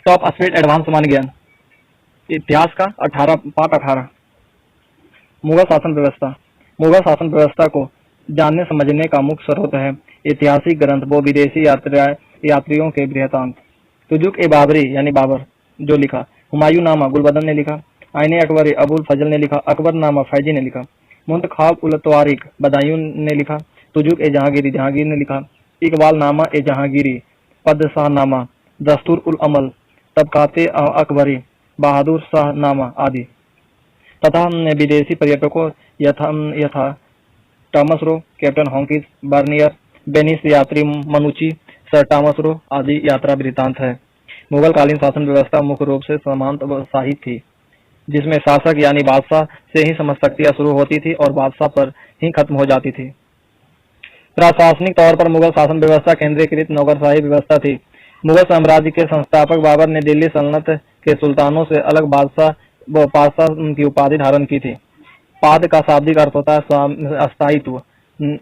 Top speed advance सामान्य ज्ञान। इतिहास का 18 मुगल शासन व्यवस्था। मुगल शासन व्यवस्था को जानने समझने का मुख्य स्रोत है ऐतिहासिक ग्रंथ व विदेशी यात्रियों के वृत्तांत। तुजुक ए बाबरी यानी बाबर जो लिखा, हुमायूं नामा गुलबदन ने लिखा, आईने अकबरी अबुल फजल ने लिखा, अकबर नामा फैजी ने लिखा, मुंतखाब उल तवारिक बदायूं ने लिखा, तुजुक ए जहांगीरी जहांगीर ने लिखा, इकबाल नामा ए जहांगीरी, पदशाह नामा, दस्तूर उल अमल, तबकाते अकबरी, बहादुर शाह नामा आदि तथा विदेशी पर्यटकों यथा Thomas Roe, captain Hawkins, Bernier, Venice यात्री मनुची, सर टॉमस रो आदि यात्रा वृत्तांत है। मुगल कालीन शासन व्यवस्था मुख्य रूप से सामंतशाही थी, जिसमें शासक यानी बादशाह से ही समशक्तियां शुरू होती थी और बादशाह पर ही खत्म हो जाती थी। प्रशासनिक तौर पर मुगल शासन व्यवस्था केंद्रीकृत नौकरशाही व्यवस्था थी। मुगल साम्राज्य के संस्थापक बाबर ने दिल्ली सल्तनत के सुल्तानों से अलग बादशाह व पादशाह की उपाधि धारण की थी। पाद का शाब्दिक अर्थ होता है अस्थायित्व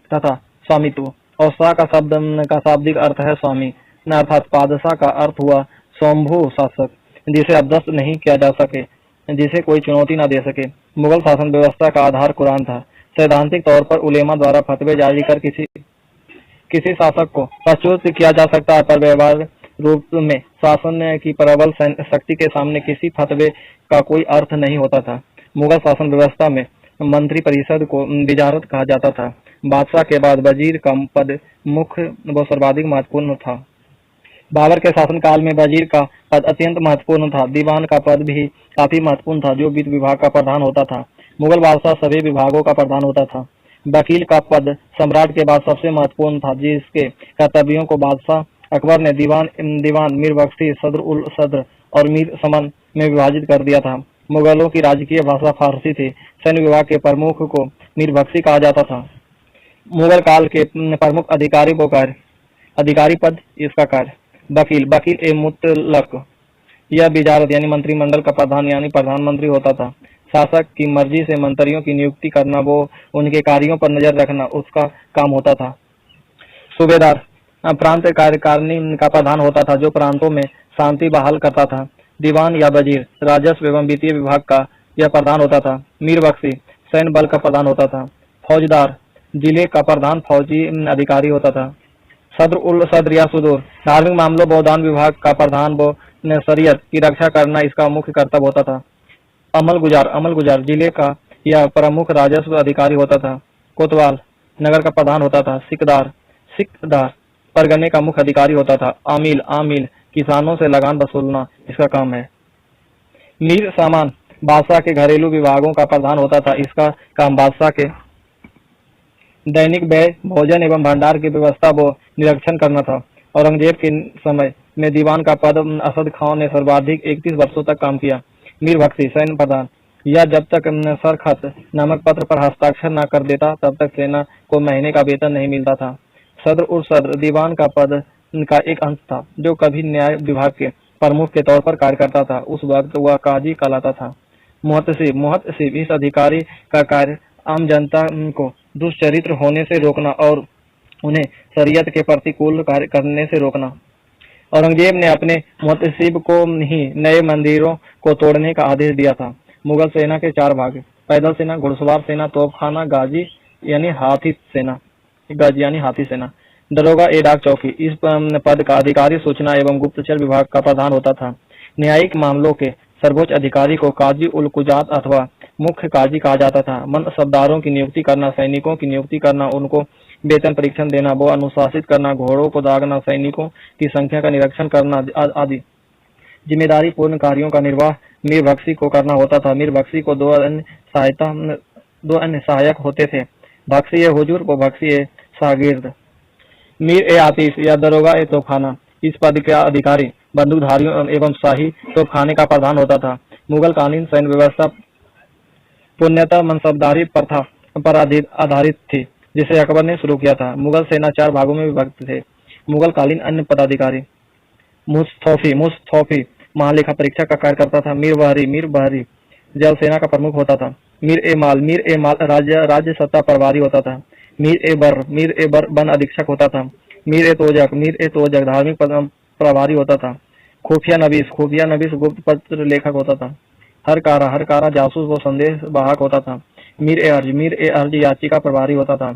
तथा स्वामित्व और शाह का शाब्दिक अर्थ है स्वामी, अर्थात पादशाह का अर्थ हुआ स्वयंभू शासक जिसे अध्यस्त नहीं किया जा सके, जिसे कोई चुनौती न दे सके। मुगल शासन व्यवस्था का आधार कुरान था। सैद्धांतिक तौर पर उलेमा द्वारा फतवे जारी कर किसी शासक को पदच्युत किया जा सकता है, पर व्यवहार रूप में शासन की प्रबल शक्ति के सामने किसी फतवे का कोई अर्थ नहीं होता था। मुगल शासन व्यवस्था में मंत्री परिषद को विजारत कहा जाता था। बादशाह के बाद वजीर का पद मुख्य व सर्वाधिक महत्वपूर्ण था। बाबर के शासनकाल में वजीर का पद अत्यंत महत्वपूर्ण था। दीवान का पद भी काफी महत्वपूर्ण था, जो वित्त विभाग का प्रधान होता था। मुगल बादशाह सभी विभागों का प्रधान होता था। वकील का पद सम्राट के बाद सबसे महत्वपूर्ण था, जिसके कर्तव्यों को बादशाह अकबर ने दीवान, मीर बख्शी, सदर उल सदर और मीर समन में विभाजित कर दिया था। मुगलों की राजकीय भाषा फारसी थी। सैन्य विभाग के प्रमुख को मीर बख्शी कहा जाता था। मुगल काल के प्रमुख अधिकारी वो कार्य, अधिकारी पद इसका कार्य, वकील ए मुतलक यह विजारत यानी मंत्रिमंडल का प्रधान यानी प्रधानमंत्री होता था। शासक की मर्जी से मंत्रियों की नियुक्ति करना, वो उनके कार्यों पर नजर रखना उसका काम होता था। सूबेदार प्रांत कार्यकारिणी का प्रधान होता था, जो प्रांतों में शांति बहाल करता था। दीवान या वजीर राजस्व एवं वित्तीय विभाग का यह प्रधान होता था। मीर बख्शी सैन्य बल का प्रधान होता था। फौजदार जिले का प्रधान फौजी अधिकारी होता था। सदर उल सदर या सुदूर धार्मिक मामलों व दान विभाग का प्रधान व शरीयत की रक्षा करना इसका मुख्य कर्तव्य होता था। अमलगुजार जिले का यह प्रमुख राजस्व अधिकारी होता था। कोतवाल नगर का प्रधान होता था। सिकदार परगने का मुख्य अधिकारी होता था। आमिल किसानों से लगान वसूलना इसका काम है। मीर सामान बादशाह के घरेलू विभागों का प्रधान होता था। इसका काम बादशाह के दैनिक व्यय, भोजन एवं भंडार की व्यवस्था व निरीक्षण करना था। औरंगजेब के समय में दीवान का पद असद खान ने सर्वाधिक 31 वर्षों तक काम किया। मीर बख्शी सैन्य प्रधान यह जब तक सरखत नामक पत्र पर हस्ताक्षर न कर देता तब तक सेना को महीने का वेतन नहीं मिलता था। सदर उल सदर दीवान का पद का एक अंश था, जो कभी न्याय विभाग के प्रमुख के तौर पर कार्य करता था। उस वक्त वह काजी कहलाता था। मुहतसिब इस अधिकारी का कार्य आम जनता को दुष्चरित्र होने से रोकना और उन्हें शरीयत के प्रतिकूल कार्य करने से रोकना। औरंगजेब ने अपने मुहतसिब को ही नए मंदिरों को तोड़ने का आदेश दिया था। मुगल सेना के 4 भाग, पैदल सेना, घुड़सवार सेना, तोपखाना, गाजी यानी हाथी सेना, दरोगा ए डाक चौकी। इस पद का अधिकारी सूचना एवं गुप्तचर विभाग का प्रधान होता था। न्यायिक मामलों के सर्वोच्च अधिकारी को काजी उल कुजात अथवा मुख्य काजी कहा जाता था। मनसबदारों की नियुक्ति करना, सैनिकों की नियुक्ति करना, उनको वेतन परीक्षण देना, वो अनुशासित करना, घोड़ों को दागना, सैनिकों की संख्या का निरीक्षण करना आदि जिम्मेदारी पूर्ण कार्यों का निर्वाह मीर बख्शी को करना होता था। मीर बख्शी को 2 अन्य सहायक होते थे, बख्शी ए हुजूर व बख्शी ए शागिर्द। मीर ए आतिश या दरोगा ए तोपखाना इस पद का अधिकारी बंदूकधारियों एवं शाही तोपखाने का प्रधान होता था। मुगल कालीन सैन्य व्यवस्था पूर्णतः मनसबदारी प्रथा पर आधारित थी, जिसे अकबर ने शुरू किया था। मुगल सेना 4 भागों में विभक्त थे। मुगल कालीन अन्य पदाधिकारी मुस्तौफी महालेखा परीक्षक का कार्य करता था। मीर बहरी जल सेना का प्रमुख होता था। मीर ए माल राज्य सत्ता प्रभारी होता था। मीर ए बर वन अधीक्षक होता था। मीर ए तोजक धार्मिक प्रभारी होता था। खुफिया नवीस गुप्त पत्र लेखक होता था। हर कारा जासूस व संदेश वाहक होता था। मीर ए अर्ज याचिका प्रभारी होता था।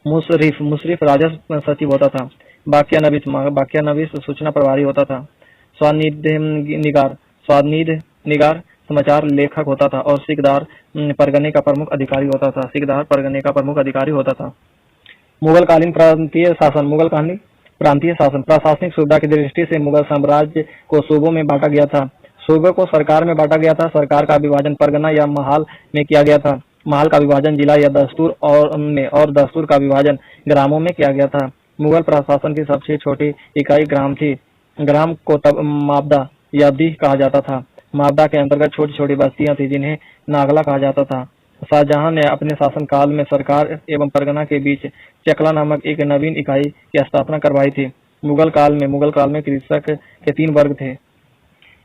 मुशरिफ राजस्व सचिव होता था। बाकिया नवीस सूचना प्रभारी होता था। स्वानिध निगार समाचार लेखक होता था और सिकदार परगने का प्रमुख अधिकारी होता था। मुगलकालीन प्रांतीय शासन प्रशासनिक सुविधा की दृष्टि से मुगल साम्राज्य को सूबों में बांटा गया था। सूबों को सरकार में बांटा गया था। सरकार का विभाजन परगना या महाल में किया गया था। महाल का विभाजन जिला या दस्तूर और दस्तूर का विभाजन ग्रामों में किया गया था। मुगल प्रशासन की सबसे छोटी इकाई ग्राम थी। ग्राम को तब माबदा या दीह कहा जाता था। माबदा के अंतर्गत छोटी छोटी बस्तियां थी जिन्हें नागला कहा जाता था। शाहजहां ने अपने शासनकाल में सरकार एवं परगना के बीच चकला नामक एक नवीन इकाई की स्थापना करवाई थी। मुगल काल में कृषक के 3 वर्ग थे।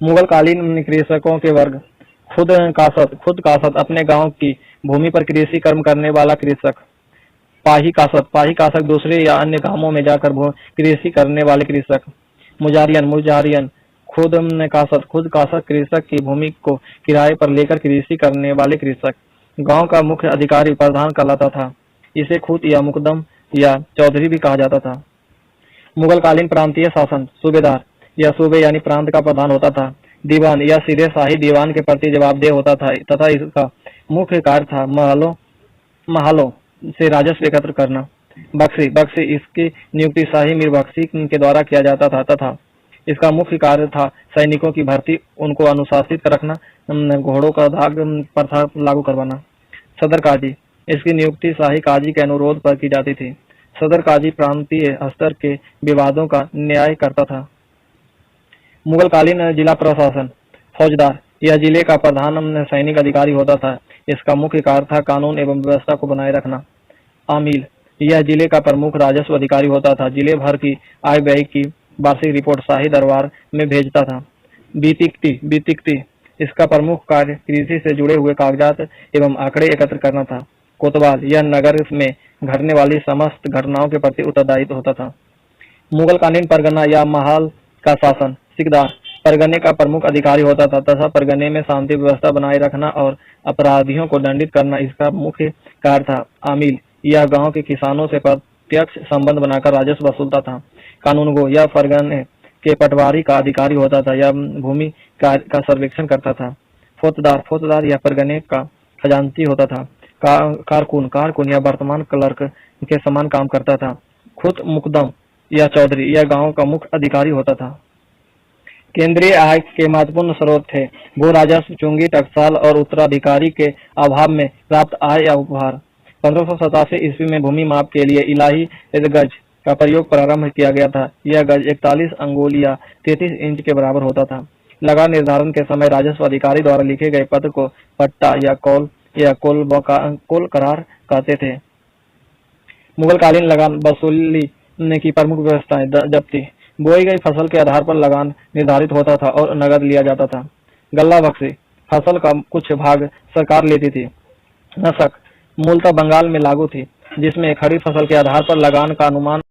मुगलकालीन कृषकों के वर्ग: खुद कासत अपने गांव की भूमि पर कृषि कर्म करने वाला कृषक। पाही कासत दूसरे या अन्य गांवों में जाकर कृषि करने वाले कृषक। मुजारियन खुद कासत कृषक की भूमि को किराए पर लेकर कृषि करने वाले कृषक। गांव का मुख्य अधिकारी प्रधान कहलाता था। इसे खूत या मुकदम या चौधरी भी कहा जाता था। मुगलकालीन प्रांतीय शासन: सूबेदार या सूबे यानी प्रांत का प्रधान होता था। दीवान या सीधे शाही दीवान के प्रति जवाबदेह होता था तथा इसका मुख्य कार्य था महलों से राजस्व एकत्र करना। बख्शी इसकी नियुक्ति शाही मीर बख्शी के द्वारा किया जाता था तथा इसका मुख्य कार्य था सैनिकों की भर्ती, उनको अनुशासित रखना, घोड़ों का दाग प्रथा लागू करवाना। सदर काजी इसकी नियुक्ति शाही काजी के अनुरोध पर की जाती थी। सदर काजी प्रांतीय स्तर के विवादों का न्याय करता था। मुगलकालीन जिला प्रशासन: फौजदार यह जिले का प्रधान सैनिक अधिकारी होता था। इसका मुख्य कार्य था कानून एवं व्यवस्था को बनाए रखना। आमील यह जिले का प्रमुख राजस्व अधिकारी होता था। जिले भर की आय व्यय की वार्षिक रिपोर्ट शाही दरबार में भेजता था। बीतिकती इसका प्रमुख कार्य कृषि से जुड़े हुए कागजात एवं आंकड़े एकत्र करना था। कोतवाल यह नगर में घटने वाली समस्त घटनाओं के प्रति उत्तरदायी होता था। मुगलकालीन परगना या महाल का शासन: सिकदार परगने का प्रमुख अधिकारी होता था तथा परगने में शांति व्यवस्था बनाए रखना और अपराधियों को दंडित करना इसका मुख्य कार्य था। आमील यह गांव के किसानों से प्रत्यक्ष संबंध बनाकर राजस्व वसूलता था। कानूनगो यह परगने के पटवारी का अधिकारी होता था। यह भूमि का सर्वेक्षण करता था। फौजदार यह परगने का खजांची होता था। कारकुन यह वर्तमान क्लर्क के समान काम करता था। खुद मुकदम या चौधरी यह गांव का मुख्य अधिकारी होता था। केंद्रीय आय के महत्वपूर्ण स्रोत थे भू राजस्व, चुंगी, टकसाल और उत्तराधिकारी के अभाव में प्राप्त आय या उपहार। 1587 ईस्वी में भूमि माप के लिए इलाही गज का प्रयोग प्रारंभ किया गया था। यह गज 41 अंगुल या 33 इंच के बराबर होता था। लगान निर्धारण के समय राजस्व अधिकारी द्वारा लिखे गए पत्र को पट्टा या कोल करार कहते थे। मुगलकालीन लगान वसूली की प्रमुख व्यवस्थाएं: जब्ती बोई गई फसल के आधार पर लगान निर्धारित होता था और नगद लिया जाता था। गल्ला बख्शी फसल का कुछ भाग सरकार लेती थी। नसक मूलतः बंगाल में लागू थी, जिसमें खड़ी फसल के आधार पर लगान का अनुमान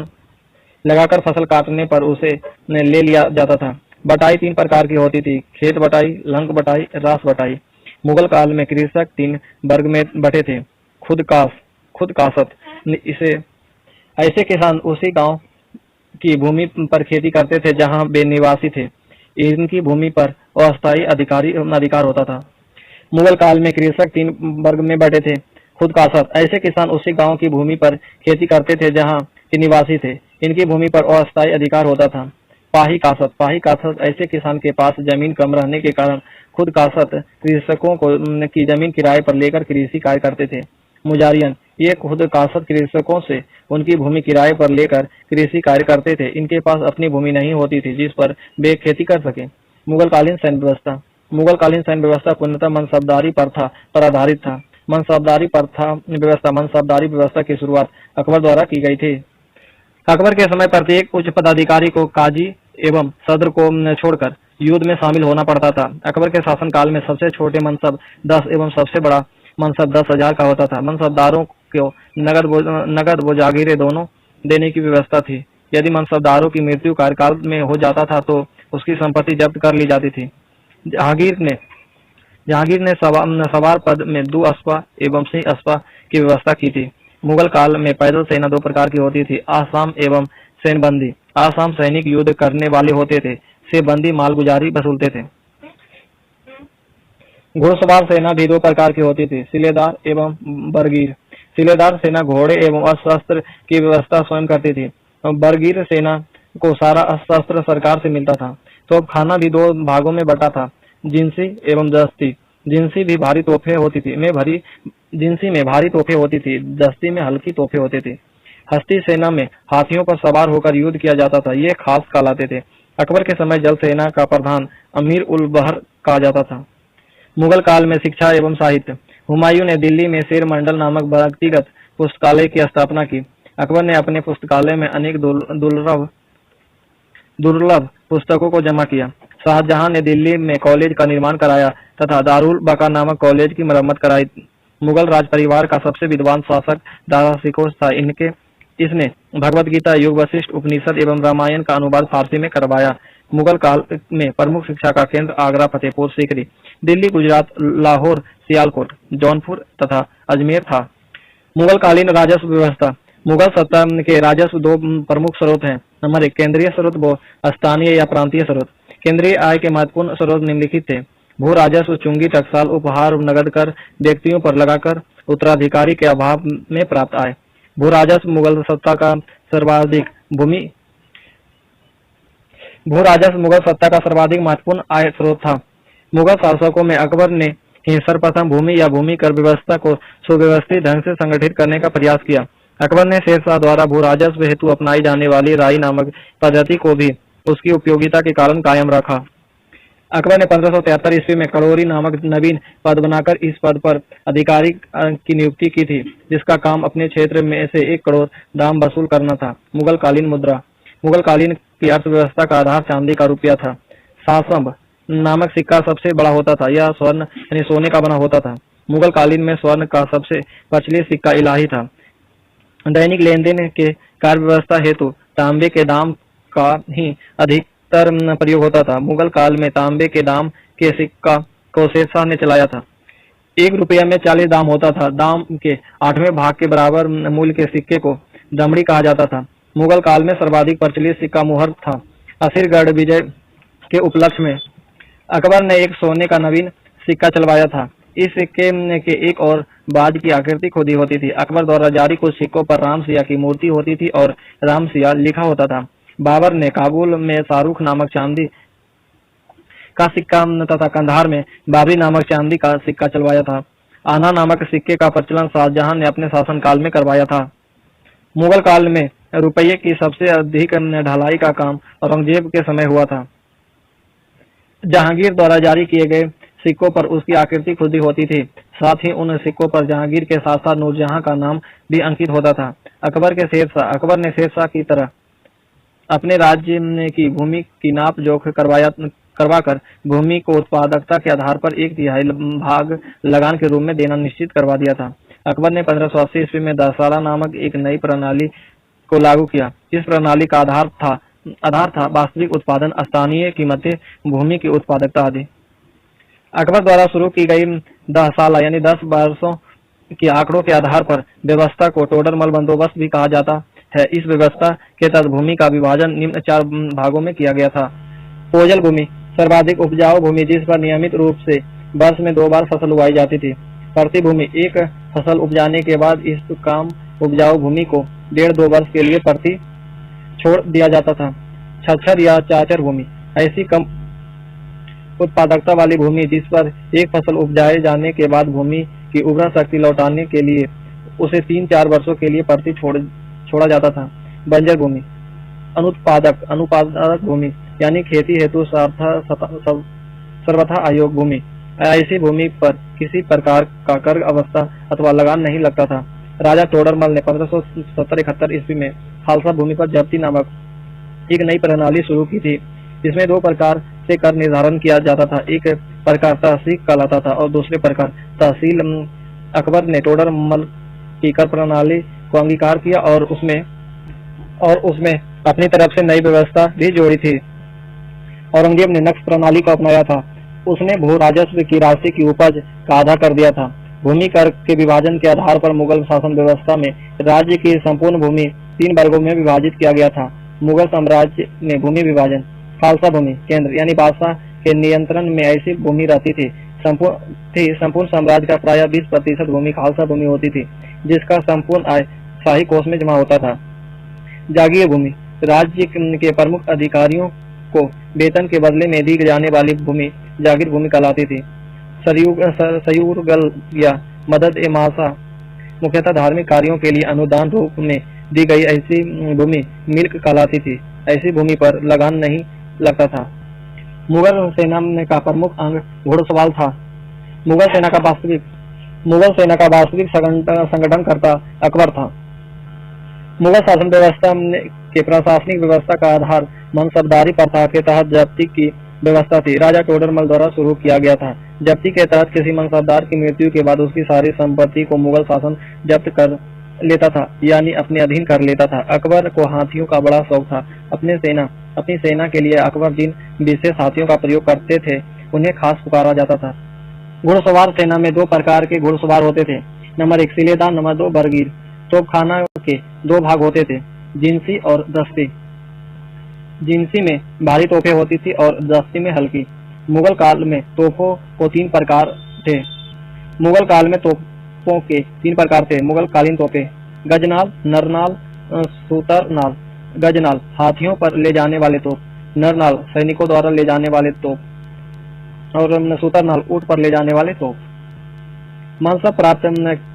लगाकर फसल काटने पर उसे ले लिया जाता था। बटाई 3 प्रकार की होती थी: खेत बटाई, लंक बटाई, रास बटाई। मुगल काल में कृषक 3 वर्ग में बटे थे: खुद कासत इसे ऐसे किसान उसी गांव की भूमि पर खेती करते थे जहां वे निवासी थे। इनकी भूमि पर अस्थायी अधिकार होता था। मुगल काल में कृषक 3 वर्ग में बटे थे: खुद कासत ऐसे किसान उसी गांव की भूमि पर खेती करते थे जहां के निवासी थे। इनकी भूमि पर अस्थायी अधिकार होता था। पाही कासत ऐसे किसान के पास जमीन कम रहने के कारण खुद कासत कृषकों की जमीन किराए पर लेकर कृषि कार्य करते थे। मुजारियन ये खुद कासत कृषकों से उनकी भूमि किराए पर लेकर कृषि कार्य करते थे। इनके पास अपनी भूमि नहीं होती थी जिस पर वे खेती कर सके। मुगलकालीन सैन्य व्यवस्था पूर्णतः मनसबदारी प्रथा पर आधारित था। मनसबदारी व्यवस्था की शुरुआत अकबर द्वारा की गई थी। अकबर के समय प्रत्येक उच्च पदाधिकारी को काजी एवं सदर को छोड़कर युद्ध में शामिल होना पड़ता था। अकबर के शासनकाल में सबसे छोटे मनसब 10 एवं सबसे बड़ा मनसब 10,000 का होता था। मनसबदारों को नगद व जागीरें दोनों देने की व्यवस्था थी। यदि मनसबदारों की मृत्यु कार्यकाल में हो जाता था तो उसकी संपत्ति जब्त कर ली जाती थी। जहांगीर ने सवार पद में 2 अस्पा एवं सिंह अस्पा की व्यवस्था की थी। मुगल काल में पैदल सेना 2 प्रकार की होती थी, आसाम एवं सेनबंदी। आसाम सैनिक युद्ध करने वाले होते थे, से बंदी मालगुजारी वसूलते थे। घुड़सवार सेना भी 2 प्रकार की होती थी, सिलेदार एवं बरगीर। सिलेदार सेना घोड़े एवं अस्त्र की व्यवस्था स्वयं करती थी। बरगीर सेना को सारा अस्त्र सरकार से मिलता था। तोप खाना भी 2 भागों में बटा था, जिनसी एवं दस्ती। जिनसी में भारी तोपें होती थी, दस्ती में हल्की तोपें होती थी। हस्ती सेना में हाथियों पर सवार होकर युद्ध किया जाता था, ये खास कहलाते थे। अकबर के समय जल सेना का प्रधान अमीर उल बहर कहा जाता था। मुगल काल में शिक्षा एवं साहित्य। हुमायूं ने दिल्ली में शेर मंडल नामक व्यक्तिगत पुस्तकालय की स्थापना की। अकबर ने अपने पुस्तकालय में अनेक दुर्लभ पुस्तकों को जमा किया। शाहजहां ने दिल्ली में कॉलेज का निर्माण कराया तथा दारुल बका नामक कॉलेज की मरम्मत कराई। मुगल राज परिवार का सबसे विद्वान शासक दारा शिकोह था। इसने भगवत गीता, युग वशिष्ठ, उपनिषद एवं रामायण का अनुवाद फारसी में करवाया। मुगल काल में प्रमुख शिक्षा का केंद्र आगरा, फतेहपुर सीकरी, दिल्ली, गुजरात, लाहौर, सियालकोट, जौनपुर तथा अजमेर था। मुगल कालीन राजस्व व्यवस्था। मुगल सत्ता के राजस्व 2 प्रमुख स्रोत हैं। नंबर 1 केंद्रीय स्रोत व स्थानीय या प्रांतीय स्रोत। केंद्रीय आय के महत्वपूर्ण स्रोत निम्नलिखित थे। भू राजस्व, चुंगी, टकसाल, उपहार, नगद कर, व्यक्तियों पर लगाकर, उत्तराधिकारी के अभाव में प्राप्त आय। भू राजस्व मुगल सत्ता का सर्वाधिक महत्वपूर्ण आय स्रोत था। मुगल शासकों में अकबर ने ही सर्वप्रथम भूमि या भूमि कर व्यवस्था को सुव्यवस्थित ढंग से संगठित करने का प्रयास किया। अकबर ने शेरशाह द्वारा भू राजस्व हेतु अपनाई जाने वाली राई नामक पद्धति को भी उसकी उपयोगिता के कारण कायम रखा। अकबर ने 1573 ईस्वी में कड़ोरी नामक नवीन पद बनाकर इस पद पर अधिकारी की नियुक्ति की थी, जिसका काम अपने क्षेत्र में से 1 करोड़ दाम वसूल करना था। मुगल कालीन मुद्रा। मुगल कालीन की अर्थव्यवस्था का आधार चांदी का रुपया था। सासंब नामक सिक्का सबसे बड़ा होता था, यह स्वर्ण यानी सोने का बना होता था। मुगल कालीन में स्वर्ण का सबसे प्रचलित सिक्का इलाही था। दैनिक लेन देन के कार्य व्यवस्था हेतु तांबे के दाम का ही अधिकतर प्रयोग होता था। मुगल काल में तांबे के दाम के सिक्का को शेरशाह ने चलाया था। 1 रुपया में 40 दाम होता था। दाम के 8वें भाग के बराबर मूल्य के सिक्के को दमड़ी कहा जाता था। मुगल काल में सर्वाधिक प्रचलित सिक्का मुहर था। असीरगढ़ विजय के उपलक्ष्य में अकबर ने एक सोने का नवीन सिक्का चलवाया था। इस सिक्के के एक और बाज की आकृति खुदी होती थी। अकबर द्वारा जारी कुछ सिक्कों पर राम सिया की मूर्ति होती थी और राम सिया लिखा होता था। बाबर ने काबुल में शाहरुख नामक चांदी का सिक्का तथा कंधार में बाबरी नामक चांदी का सिक्का चलवाया था। आना नामक सिक्के का प्रचलन शाहजहां ने अपने शासनकाल में करवाया था। मुगल काल में रुपये की सबसे अधिक ढलाई का काम औरंगजेब के समय हुआ था। जहांगीर द्वारा जारी किए गए सिक्कों पर उसकी आकृति खुदी होती थी। साथ ही उन सिक्कों पर जहांगीर के साथ साथ नूरजहां का नाम भी अंकित होता था। अकबर ने शेरशाह की तरह अपने राज्य की भूमि की नाप जोख करवाकर भूमि को उत्पादकता के आधार पर 1/3 भाग लगान के रूप में देना निश्चित करवा दिया था। अकबर ने 1580 ईस्वी में दसाला नामक एक नई प्रणाली को लागू किया। इस प्रणाली का आधार था वास्तविक उत्पादन, स्थानीय कीमतें, भूमि की उत्पादकता आदि। अकबर द्वारा शुरू की गई 10 साल यानी 10 वर्षों के आंकड़ों के आधार पर व्यवस्था को टोडरमल बंदोबस्त भी कहा जाता है। इस व्यवस्था के तहत भूमि का विभाजन निम्न 4 भागों में किया गया था। पोजल भूमि, सर्वाधिक उपजाऊ भूमि जिस पर नियमित रूप से वर्ष में 2 बार फसल उगाई जाती थी। प्रति भूमि, एक फसल उपजाने के बाद इस कम उपजाऊ भूमि को 1.5-2 वर्ष के लिए प्रति छोड़ दिया जाता था। छच्छर या चाचर भूमि, ऐसी कम उत्पादकता वाली भूमि जिस पर एक फसल उपजाए जाने के बाद भूमि की उर्वरा शक्ति लौटाने के लिए उसे 3-4 वर्षों के लिए प्रति छोड़ा जाता था। बंजर भूमि, अनुत्पादक भूमि यानी खेती हेतु सर्वथा अयोग्य भूमि। ऐसी भूमि पर किसी प्रकार का कर, अवस्था अथवा लगान नहीं लगता था। राजा टोडरमल ने 1570-71 ईस्वी में खालसा भूमि पर जब्ती नामक एक नई प्रणाली शुरू की थी, जिसमें 2 प्रकार से कर निर्धारण किया जाता था। एक प्रकार तहसील कहलाता था और दूसरे प्रकार तहसील। अकबर ने टोडरमल की कर प्रणाली को अंगीकार किया और उसमें अपनी तरफ से नई व्यवस्था भी जोड़ी थी। औरंगजेब ने नक्श प्रणाली को अपनाया था। उसने भू राजस्व की राशि की उपज का आधा कर दिया था। भूमि कर के विभाजन के आधार पर मुगल शासन व्यवस्था में राज्य की संपूर्ण भूमि 3 वर्गों में विभाजित किया गया था। मुगल साम्राज्य में भूमि विभाजन: खालसा भूमि केंद्र यानी बादशाह के नियंत्रण में ऐसी भूमि रहती थी। संपूर्ण साम्राज्य का प्रायः 20% भूमि खालसा भूमि होती थी, जिसका संपूर्ण आय शाही कोष में जमा होता था। जागीर भूमि: राज्य के प्रमुख अधिकारियों को वेतन के बदले में दी जाने वाली भूमि जागीर भूमि कहलाती थी। सयूरगल या मदद ए मासा मुख्यतः धार्मिक कार्यों के लिए अनुदान रूप में दी गई ऐसी भूमि मिल्क कहलाती थी। ऐसी भूमि पर लगान नहीं लगता था। मुगल सेना का प्रमुख अंग घुड़सवार था। मुगल सेना का वास्तविक संगठनकर्ता अकबर था। मुगल शासन व्यवस्था के प्रशासनिक व्यवस्था का आधार मनसबदारी प्रथा के तहत जब्ती की व्यवस्था थी। राजा टोडरमल द्वारा शुरू किया गया था। जब्ती के तहत किसी मनसबदार की मृत्यु के बाद उसकी सारी संपत्ति को मुगल शासन जब्त कर लेता था, यानी अपने अधीन कर लेता था। अकबर को हाथियों का बड़ा शौक था। अपनी सेना के लिए अकबर जिन विशेष हाथियों का प्रयोग करते थे, उन्हें खास पुकारा जाता था। घुड़सवार सेना में 2 प्रकार के घुड़सवार होते थे। Number 1 सिलेदार, number 2 बरगीर। तोपखाना के 2 भाग होते थे, जिनसी और दस्ती। जिनसी में भारी तोपें होती थी और दस्ती में हल्की। मुगल काल में तोपों को 3 प्रकार थे। मुगल काल में तोपों के 3 प्रकार थे। मुगल कालीन तोपें: गजनाल, नरनाल, सूतरनाल। गजनाल हाथियों पर ले जाने वाले तोप, नरनाल सैनिकों द्वारा ले जाने वाले तोप और सूतरनाल ऊंट पर ले जाने वाले तोप। मनसब प्राप्त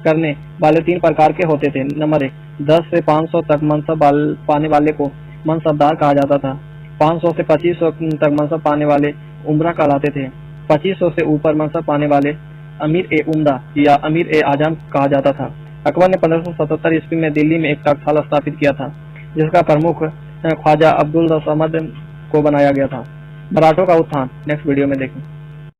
करने वाले 3 प्रकार के होते थे। नंबर 1 10 से 500 तक मनसब पाने वाले को मनसबदार कहा जाता था। 500 से 2500 तक मनसब पाने वाले उमरा कहलाते थे। 2500 से ऊपर मनसब पाने वाले अमीर ए उम्दा या अमीर ए आजम कहा जाता था। अकबर ने 1577 ईस्वी में दिल्ली में एक टकसाल स्थापित किया था, जिसका प्रमुख ख्वाजा अब्दुल समद को बनाया गया था। मराठों का उत्थान नेक्स्ट वीडियो में देखें।